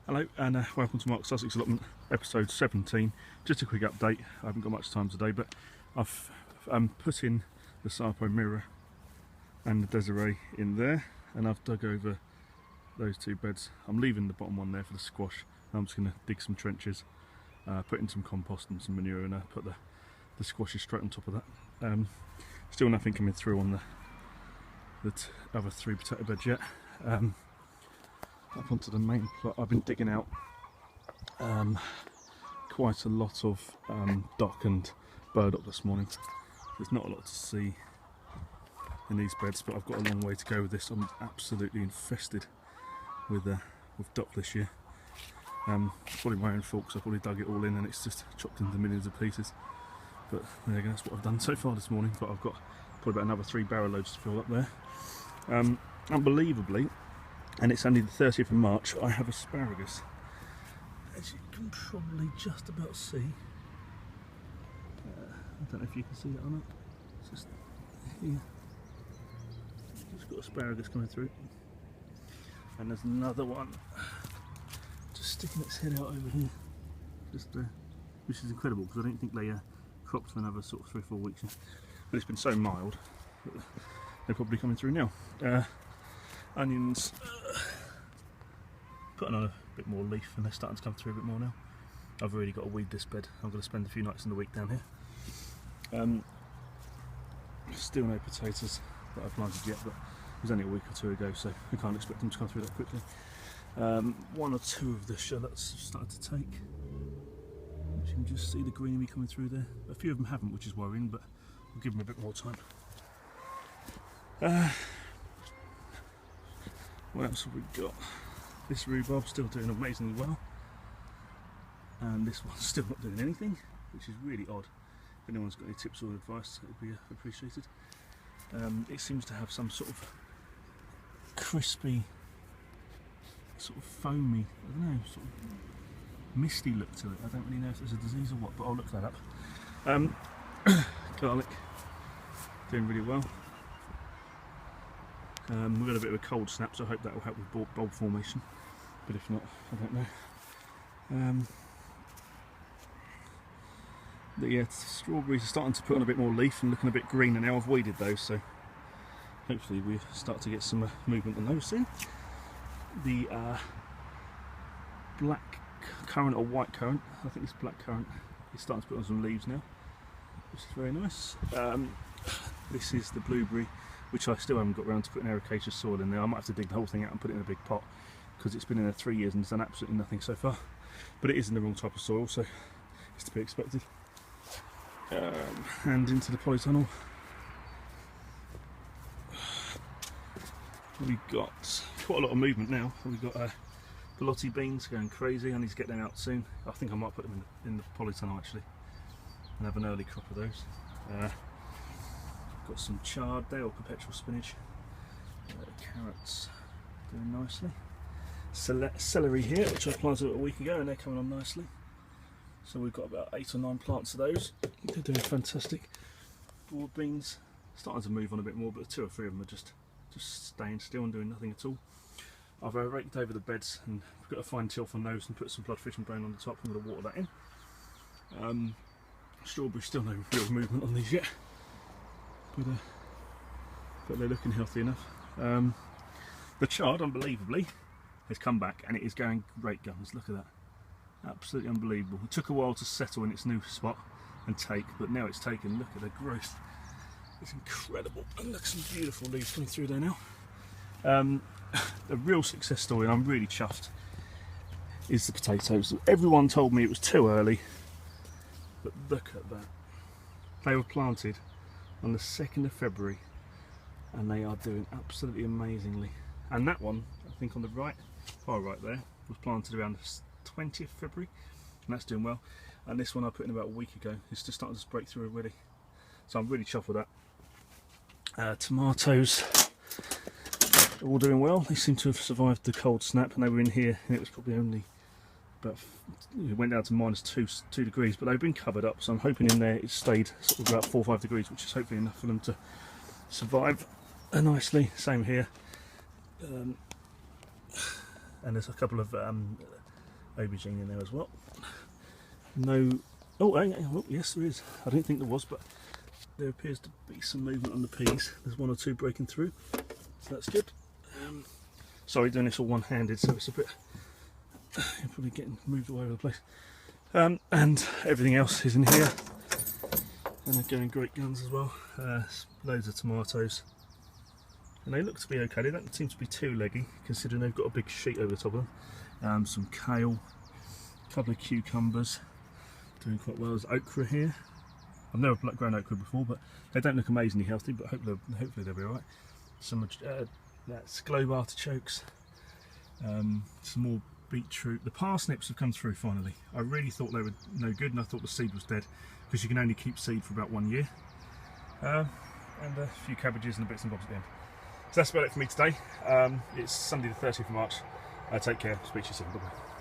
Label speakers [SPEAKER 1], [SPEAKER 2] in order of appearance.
[SPEAKER 1] Hello and welcome to Mark Sussex Allotment, episode 17. Just a quick update. I haven't got much time today, but I've put in the Sarpo Mirror and the Desiree in there, and I've dug over those two beds. I'm leaving the bottom one there for the squash. I'm just going to dig some trenches, put in some compost and some manure, and put the squashes straight on top of that. Still nothing coming through on the other three potato beds yet. Up onto the main plot, I've been digging out quite a lot of dock and burdock this morning. There's not a lot to see in these beds, but I've got a long way to go with this. I'm absolutely infested with dock this year. Probably my own fault because I probably dug it all in and it's just chopped into millions of pieces. But there you go, that's what I've done so far this morning. But I've got probably about another 3 barrow loads to fill up there. Unbelievably, and it's only the 30th of March, I have asparagus. As you can probably just about see. I don't know if you can see it or not. It's just here. It's got asparagus coming through. And there's another one just sticking its head out over here. Which is incredible because I don't think they crop for another sort of 3 or 4 weeks. But it's been so mild that they're probably coming through now. Onions, putting on a bit more leaf and they're starting to come through a bit more now. I've really got to weed this bed. I'm going to spend a few nights in the week down here. Still no potatoes that I've planted yet, but it was only a week or 2 ago, so I can't expect them to come through that quickly. 1 or 2 of the shallots have started to take. You can just see the greenery coming through there. A few of them haven't, which is worrying, but we'll give them a bit more time. What else have we got? This rhubarb still doing amazingly well, and this one's still not doing anything, which is really odd. If anyone's got any tips or advice, it would be appreciated. It seems to have some sort of crispy, sort of foamy, I don't know, sort of misty look to it. I don't really know if there's a disease or what, but I'll look that up. Garlic, doing really well. We've got a bit of a cold snap, so I hope that will help with bulb formation, but if not, I don't know. But yeah, strawberries are starting to put on a bit more leaf and looking a bit greener now. I've weeded those, so hopefully we start to get some movement on those soon. The black currant or white currant, I think it's black currant, it's starting to put on some leaves now, which is very nice. This is the blueberry, which I still haven't got around to putting ericaceous soil in there. I might have to dig the whole thing out and put it in a big pot because it's been in there 3 years and it's done absolutely nothing so far. But it is in the wrong type of soil, so it's to be expected. And into the polytunnel. We've got quite a lot of movement now. We've got Belotti beans going crazy. I need to get them out soon. I think I might put them in the polytunnel actually and have an early crop of those. Got some chard there, or perpetual spinach. Carrots doing nicely. Celery here, which I planted a week ago, and they're coming on nicely. So we've got about 8 or 9 plants of those. They're doing fantastic. Broad beans starting to move on a bit more, but 2 or 3 of them are just staying still and doing nothing at all. I've raked over the beds and I've got a fine tilth on those and put some bloodfish and bone on the top. I'm going to water that in. Strawberry, still no real movement on these yet. But they're looking healthy enough. The chard, unbelievably, has come back and it is going great guns. Look at that, absolutely unbelievable. It took a while to settle in its new spot and take, but now it's taken. Look at the growth, it's incredible. And look, some beautiful leaves coming through there now. A real success story, and I'm really chuffed, is the potatoes. Everyone told me it was too early, but look at that. They were planted on the 2nd of February and they are doing absolutely amazingly. And that one, I think on the right, far right there, was planted around the 20th of February and that's doing well. And this one I put in about a week ago. It's just starting to break through already, so I'm really chuffed with that. Tomatoes are all doing well. They seem to have survived the cold snap, and they were in here and it was probably only about, it went down to -2 degrees, but they've been covered up, so I'm hoping in there it stayed sort of about 4 or 5 degrees, which is hopefully enough for them to survive nicely. Same here. and there's a couple of aubergine in there as well. No, oh, yes there is. I didn't think there was, but there appears to be some movement on the peas. There's one or two breaking through, so that's good. Sorry, doing this all one-handed, so it's a bit, you're probably getting moved all over the place. And everything else is in here, and they're going great guns as well. Loads of tomatoes, and they look to be okay. They don't seem to be too leggy, considering they've got a big sheet over the top of them. Some kale, a couple of cucumbers, doing quite well. There's okra here. I've never grown okra before, but they don't look amazingly healthy, but hopefully they'll be alright. Some that's globe artichokes, some more beetroot. The parsnips have come through finally. I really thought they were no good, and I thought the seed was dead, because you can only keep seed for about 1 year. And a few cabbages and bits and bobs at the end. So that's about it for me today. It's Sunday the 30th of March. Take care, speak to you soon, bye bye.